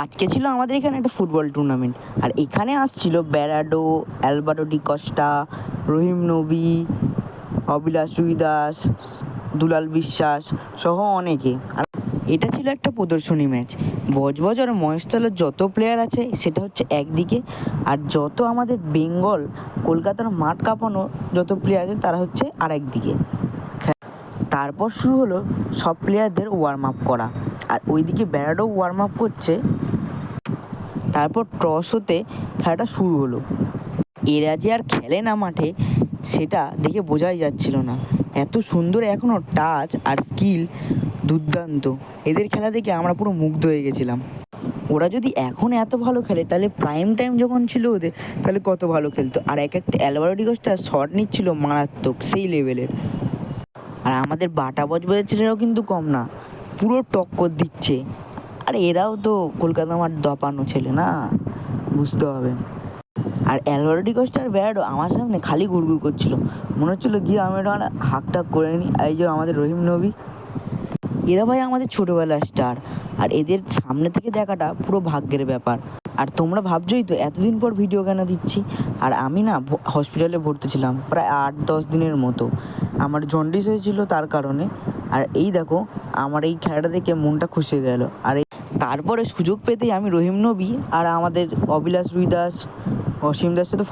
আজকে ছিল আমাদের এখানে একটা ফুটবল টুর্নামেন্ট, আর এখানে আসছিল ব্যারাডো, অ্যালবার্টো ডি কস্টা, রহিম নবী, অবিলাস রুইদাস, দুলাল বিশ্বাস সহ অনেকে। আর এটা ছিল একটা প্রদর্শনী ম্যাচ। বজবজ আর মহেশতলার যত প্লেয়ার আছে সেটা হচ্ছে একদিকে, আর যত আমাদের বেঙ্গল কলকাতার মাঠ কাঁপানো যত প্লেয়ার আছে তারা হচ্ছে আর একদিকে। তারপর শুরু হলো সব প্লেয়ারদের ওয়ার্ম আপ করা, আর ওইদিকে ব্যারাডো ওয়ার্ম আপ করছে। তারপর টস হতে খেলাটা শুরু হলো। এরা যে আর খেলে না মাঠে সেটা দেখে বোঝাই যাচ্ছিল না। এত সুন্দর এখনও টাচ আর স্কিল দুর্দান্ত। এদের খেলা দেখে আমরা পুরো মুগ্ধ হয়ে গেছিলাম। ওরা যদি এখন এত ভালো খেলে তাহলে প্রাইম টাইম যখন ছিল ওদের তাহলে কত ভালো খেলতো। আর এক একটা অ্যালভারো ডি কস্টা শট নিচ্ছিল মারাত্মক, সেই লেভেলের। আর আমাদের বাটা বজবজের ছেলেরাও কিন্তু কম না, পুরো টক্কর দিচ্ছে। আর এরাও তো কলকাতা মাঠ দপানো ছেলে না, বুঝতে হবে। আর অ্যালভারো ডি কস্টা আর ব্যারাডো আমার সামনে খালি গুড়গুড় করছিল, মনে হচ্ছিলো গিয়ে আমি এটা হাঁকটাক করে নিই। এই যে আমাদের রহিম নবী, এরা ভাই আমাদের ছোটোবেলার স্টার, আর এদের সামনে থেকে দেখাটা পুরো ভাগ্যের ব্যাপার। আর তোমরা ভাবছোই তো এতদিন পর ভিডিও কেন দিচ্ছি। আর আমি না হসপিটালে ভর্তি ছিলাম প্রায় 8-10 দিনের মতো, আমার জন্ডিস হয়েছিল তার কারণে। আর এই দেখো আমার এই খেলাটা দেখে মনটা খুশি হয়ে গেল। আর তারপরে সুযোগ পেতেই আমি রহিম নবী আর আমাদের অবিলাস রুইদাস, অসীম দাসের সাথে